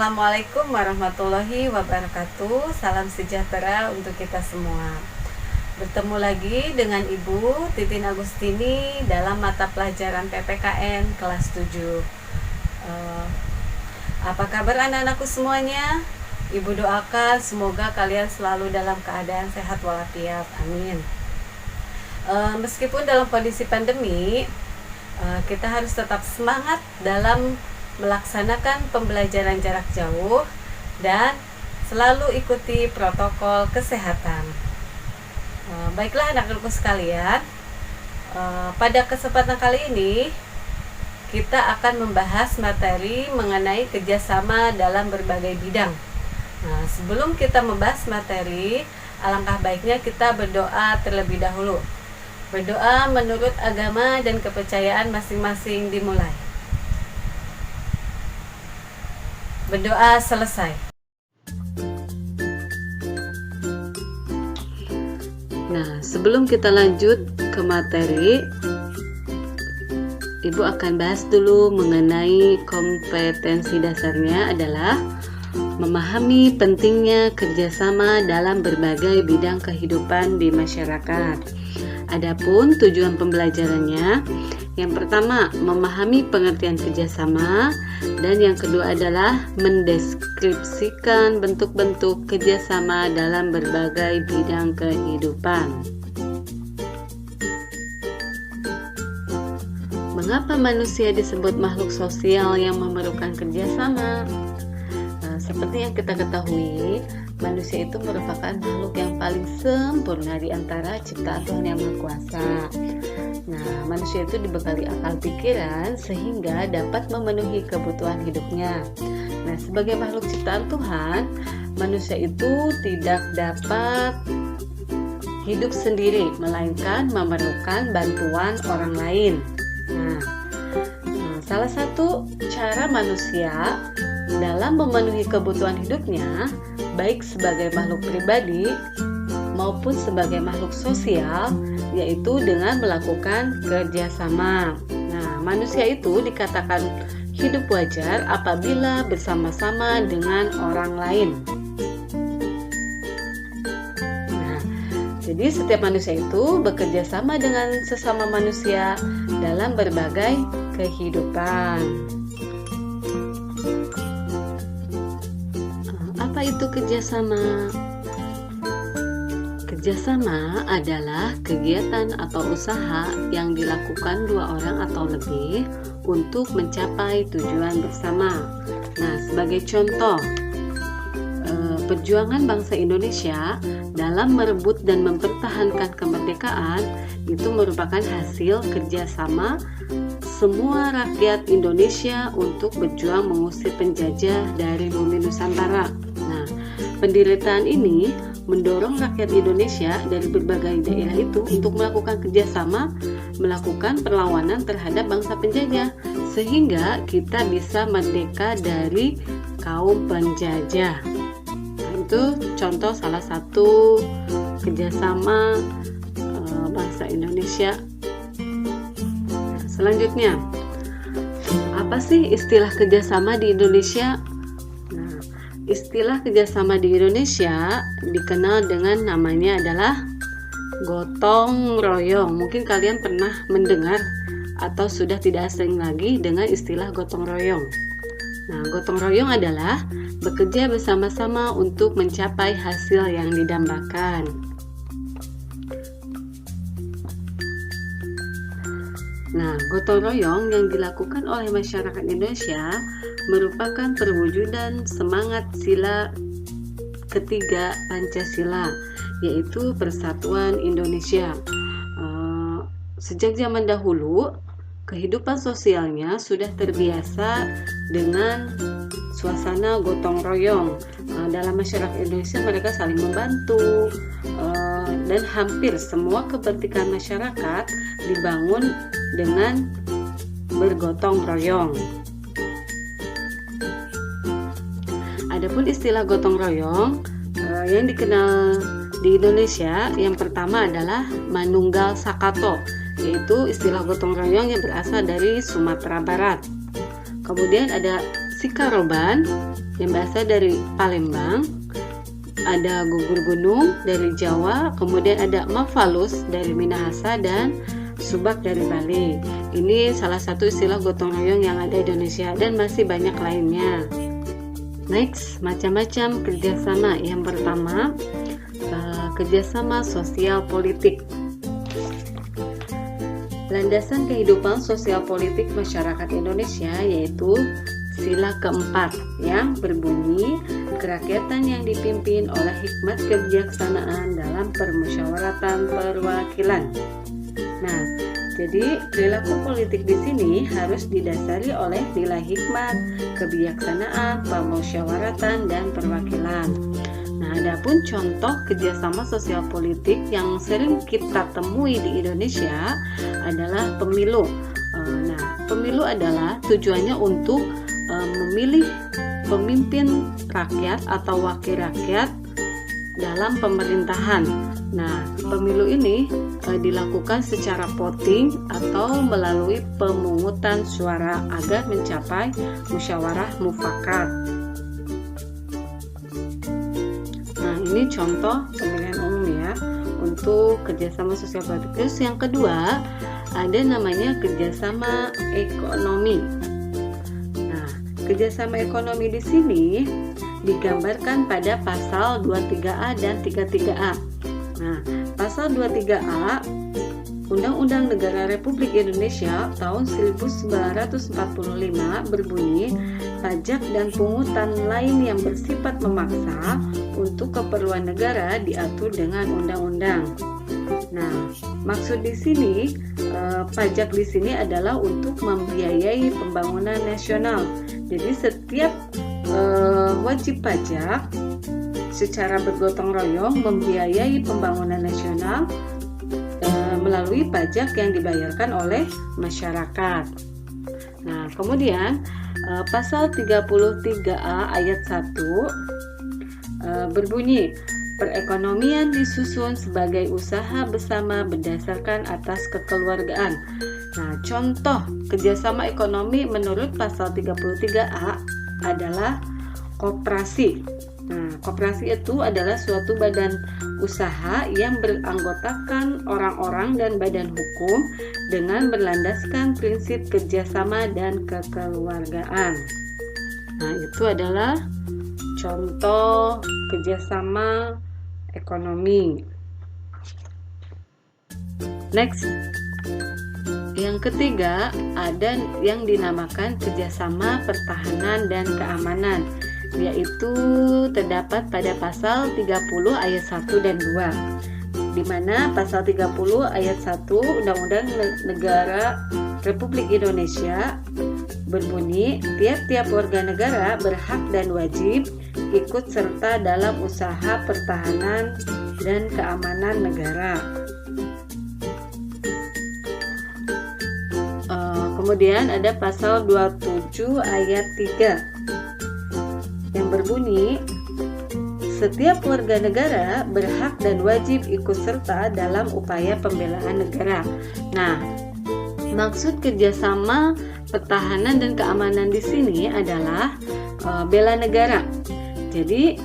Assalamualaikum warahmatullahi wabarakatuh. Salam sejahtera untuk kita semua. Bertemu lagi dengan Ibu Titin Agustini dalam mata pelajaran PPKN kelas 7. Apa kabar anak-anakku semuanya? Ibu doakan semoga kalian selalu dalam keadaan sehat walafiat. Amin. Meskipun dalam kondisi pandemi, kita harus tetap semangat dalam melaksanakan pembelajaran jarak jauh dan selalu ikuti protokol kesehatan. Baiklah anak-anakku sekalian, pada kesempatan kali ini kita akan membahas materi mengenai kerjasama dalam berbagai bidang. Nah, sebelum kita membahas materi, alangkah baiknya kita berdoa terlebih dahulu. Berdoa menurut agama dan kepercayaan masing-masing dimulai. Berdoa selesai. Nah, sebelum kita lanjut ke materi, Ibu akan bahas dulu mengenai kompetensi dasarnya adalah memahami pentingnya kerjasama dalam berbagai bidang kehidupan di masyarakat. Adapun tujuan pembelajarannya, yang pertama memahami pengertian kerjasama, dan yang kedua adalah mendeskripsikan bentuk-bentuk kerjasama dalam berbagai bidang kehidupan. Mengapa manusia disebut makhluk sosial yang memerlukan kerjasama? Seperti yang kita ketahui, manusia itu merupakan makhluk yang paling sempurna di antara ciptaan Tuhan Yang Maha Kuasa. Nah, manusia itu dibekali akal pikiran sehingga dapat memenuhi kebutuhan hidupnya. Nah, sebagai makhluk ciptaan Tuhan, manusia itu tidak dapat hidup sendiri, melainkan memerlukan bantuan orang lain. Nah, salah satu cara manusia dalam memenuhi kebutuhan hidupnya, baik sebagai makhluk pribadi maupun sebagai makhluk sosial, yaitu dengan melakukan kerjasama. Nah, manusia itu dikatakan hidup wajar apabila bersama-sama dengan orang lain. Nah, jadi setiap manusia itu bekerja sama dengan sesama manusia dalam berbagai kehidupan. Apa itu kerjasama? Kerjasama adalah kegiatan atau usaha yang dilakukan dua orang atau lebih untuk mencapai tujuan bersama. Nah, sebagai contoh, perjuangan bangsa Indonesia dalam merebut dan mempertahankan kemerdekaan itu merupakan hasil kerjasama semua rakyat Indonesia untuk berjuang mengusir penjajah dari bumi Nusantara. Nah, penderitaan ini mendorong rakyat Indonesia dari berbagai daerah itu untuk melakukan kerjasama, melakukan perlawanan terhadap bangsa penjajah, sehingga kita bisa merdeka dari kaum penjajah. Nah, itu contoh salah satu kerjasama bangsa Indonesia. Nah, selanjutnya, apa sih istilah kerjasama di Indonesia? Istilah kerjasama di Indonesia dikenal dengan namanya adalah gotong royong. Mungkin kalian pernah mendengar atau sudah tidak asing lagi dengan istilah gotong royong. Nah, gotong royong adalah bekerja bersama-sama untuk mencapai hasil yang didambakan. Nah, gotong royong yang dilakukan oleh masyarakat Indonesia merupakan perwujudan semangat sila ketiga Pancasila, yaitu Persatuan Indonesia. Sejak zaman dahulu, kehidupan sosialnya sudah terbiasa dengan suasana gotong royong. Dalam masyarakat Indonesia mereka saling membantu, dan hampir semua kepentingan masyarakat dibangun dengan bergotong royong. Adapun istilah gotong royong yang dikenal di Indonesia, yang pertama adalah Manunggal Sakato, yaitu istilah gotong royong yang berasal dari Sumatera Barat. Kemudian ada Sikaroban, yang berasal dari Palembang, ada gugur gunung dari Jawa, kemudian ada mafalus dari Minahasa, dan subak dari Bali. Ini salah satu istilah gotong royong yang ada di Indonesia dan masih banyak lainnya. Next, macam-macam kerjasama. Yang pertama, kerjasama sosial politik. Landasan kehidupan sosial politik masyarakat Indonesia yaitu sila keempat yang berbunyi kerakyatan yang dipimpin oleh hikmat kebijaksanaan dalam permusyawaratan perwakilan. Nah, jadi perilaku politik di sini harus didasari oleh nilai hikmat, kebijaksanaan, permusyawaratan, dan perwakilan. Nah, adapun contoh kerjasama sosial politik yang sering kita temui di Indonesia adalah pemilu. Nah, pemilu adalah tujuannya untuk memilih pemimpin rakyat atau wakil rakyat dalam pemerintahan. Nah, pemilu ini dilakukan secara voting atau melalui pemungutan suara agar mencapai musyawarah mufakat. Nah, ini contoh pemilihan umum ya untuk kerjasama sosial politik. Terus yang kedua ada namanya kerjasama ekonomi. Nah, kerjasama ekonomi di sini digambarkan pada pasal 23A dan 33A. Nah, pasal 23A Undang-Undang Negara Republik Indonesia tahun 1945 berbunyi, pajak dan pungutan lain yang bersifat memaksa untuk keperluan negara diatur dengan undang-undang. Nah, maksud di sini pajak di sini adalah untuk membiayai pembangunan nasional. Jadi setiap wajib pajak secara bergotong royong membiayai pembangunan nasional melalui pajak yang dibayarkan oleh masyarakat. Nah, kemudian pasal 33A ayat 1 berbunyi, perekonomian disusun sebagai usaha bersama berdasarkan atas kekeluargaan. Nah, contoh kerjasama ekonomi menurut pasal 33A adalah koperasi. Nah, koperasi itu adalah suatu badan usaha yang beranggotakan orang-orang dan badan hukum dengan berlandaskan prinsip kerjasama dan kekeluargaan. Nah, itu adalah contoh kerjasama ekonomi. Next, yang ketiga ada yang dinamakan kerjasama pertahanan dan keamanan, yaitu terdapat pada pasal 30 ayat 1 dan 2, di mana pasal 30 ayat 1 Undang-Undang Negara Republik Indonesia berbunyi, tiap-tiap warga negara berhak dan wajib ikut serta dalam usaha pertahanan dan keamanan negara. Kemudian ada pasal 27 ayat 3 yang berbunyi, setiap warga negara berhak dan wajib ikut serta dalam upaya pembelaan negara. Nah, maksud kerjasama pertahanan dan keamanan di sini adalah bela negara. Jadi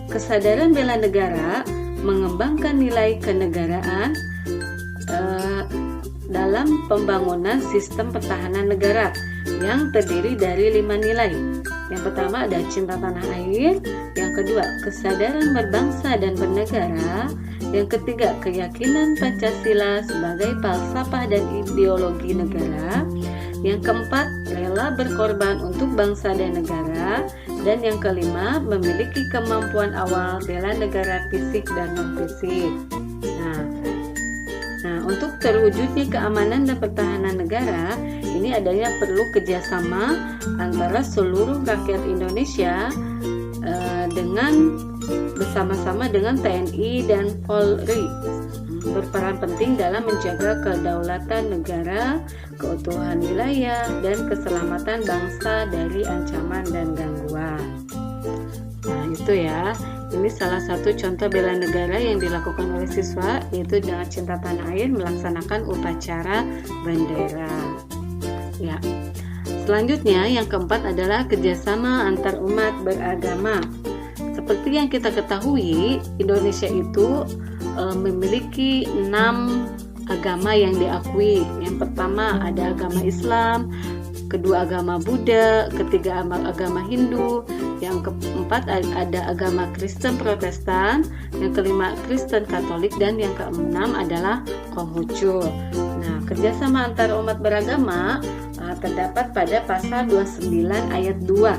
kesadaran bela negara mengembangkan nilai kenegaraan dalam pembangunan sistem pertahanan negara yang terdiri dari 5 nilai. Yang pertama ada cinta tanah air, yang kedua kesadaran berbangsa dan bernegara, yang ketiga keyakinan Pancasila sebagai falsafah dan ideologi negara, yang keempat rela berkorban untuk bangsa dan negara, dan yang kelima memiliki kemampuan awal bela negara fisik dan non-fisik. Nah, untuk terwujudnya keamanan dan pertahanan negara, ini adanya perlu kerjasama antara seluruh rakyat Indonesia dengan bersama-sama dengan TNI dan Polri, berperan penting dalam menjaga kedaulatan negara, keutuhan wilayah, dan keselamatan bangsa dari ancaman dan gangguan. Nah, itu ya. Ini salah satu contoh bela negara yang dilakukan oleh siswa, yaitu dengan cinta tanah air melaksanakan upacara bendera. Ya. Selanjutnya yang keempat adalah kerjasama antar umat beragama. Seperti yang kita ketahui, Indonesia itu memiliki 6 agama yang diakui. Yang pertama ada agama Islam, kedua agama Buddha, ketiga agama Hindu, yang keempat ada agama Kristen Protestan, yang kelima Kristen Katolik, dan yang keenam adalah Konghucu. Nah, kerjasama antar umat beragama terdapat pada pasal 29 ayat 2.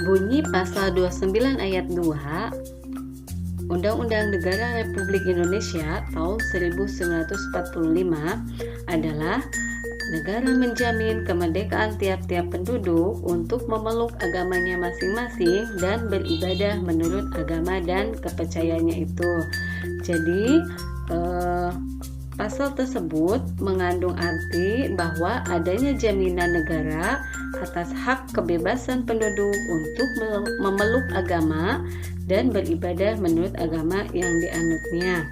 Bunyi pasal 29 ayat 2 Undang-Undang Negara Republik Indonesia tahun 1945 adalah negara menjamin kemerdekaan tiap-tiap penduduk untuk memeluk agamanya masing-masing dan beribadah menurut agama dan kepercayaannya itu. Jadi pasal tersebut mengandung arti bahwa adanya jaminan negara atas hak kebebasan penduduk untuk memeluk agama dan beribadah menurut agama yang dianutnya.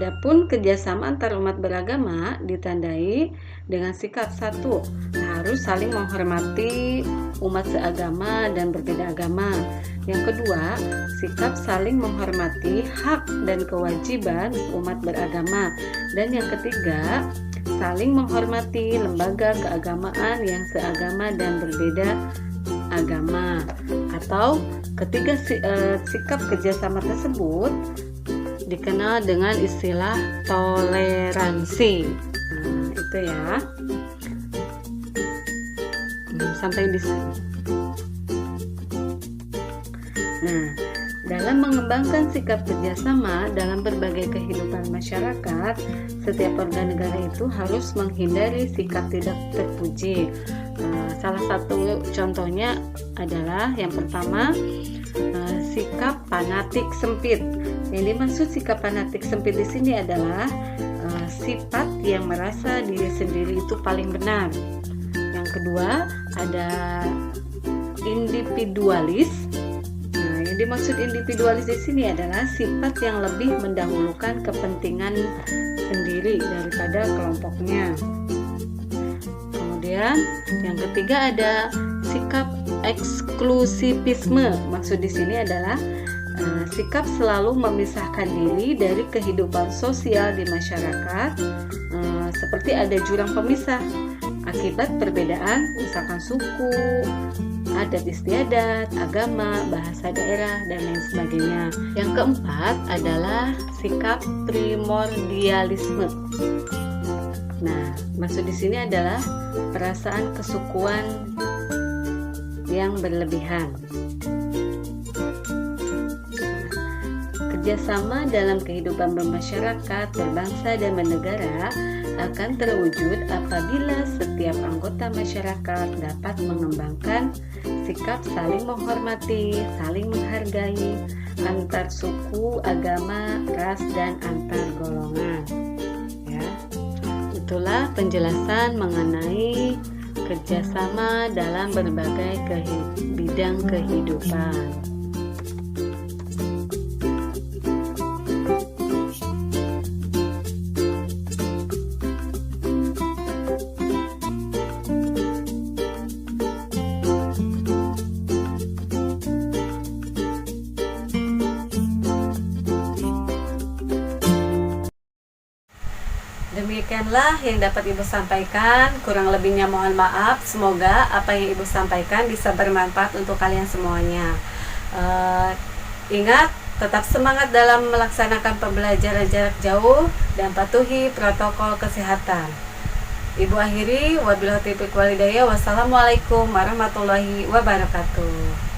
Adapun kerjasama antar umat beragama ditandai dengan sikap satu, harus saling menghormati umat seagama dan berbeda agama. Yang kedua, sikap saling menghormati hak dan kewajiban umat beragama. Dan yang ketiga, saling menghormati lembaga keagamaan yang seagama dan berbeda agama. Atau ketiga sikap kerjasama tersebut dikenal dengan istilah toleransi. Itu ya. Sampai di sini. Nah, dalam mengembangkan sikap kerjasama dalam berbagai kehidupan masyarakat, setiap warga negara itu harus menghindari sikap tidak terpuji. Salah satu contohnya adalah yang pertama, sikap fanatik sempit. Yang dimaksud sikap fanatik sempit di sini adalah sifat yang merasa diri sendiri itu paling benar. Yang kedua ada individualis. Nah, yang dimaksud individualis di sini adalah sifat yang lebih mendahulukan kepentingan sendiri daripada kelompoknya. Kemudian yang ketiga ada sikap eksklusivisme. Maksud di sini adalah sikap selalu memisahkan diri dari kehidupan sosial di masyarakat, seperti ada jurang pemisah akibat perbedaan, misalkan suku, adat istiadat, agama, bahasa daerah, dan lain sebagainya. Yang keempat adalah sikap primordialisme. Nah, maksud di sini adalah perasaan kesukuan yang berlebihan. Kerjasama dalam kehidupan bermasyarakat, berbangsa, dan bernegara akan terwujud apabila setiap anggota masyarakat dapat mengembangkan sikap saling menghormati, saling menghargai antar suku, agama, ras, dan antar golongan. Ya, itulah penjelasan mengenai kerjasama dalam berbagai bidang kehidupan. Demikianlah yang dapat Ibu sampaikan. Kurang lebihnya mohon maaf. Semoga apa yang Ibu sampaikan bisa bermanfaat untuk kalian semuanya. Ingat, tetap semangat dalam melaksanakan pembelajaran jarak jauh dan patuhi protokol kesehatan. Ibu akhiri, wabillahi taufiq wal hidayah. Wassalamualaikum warahmatullahi wabarakatuh.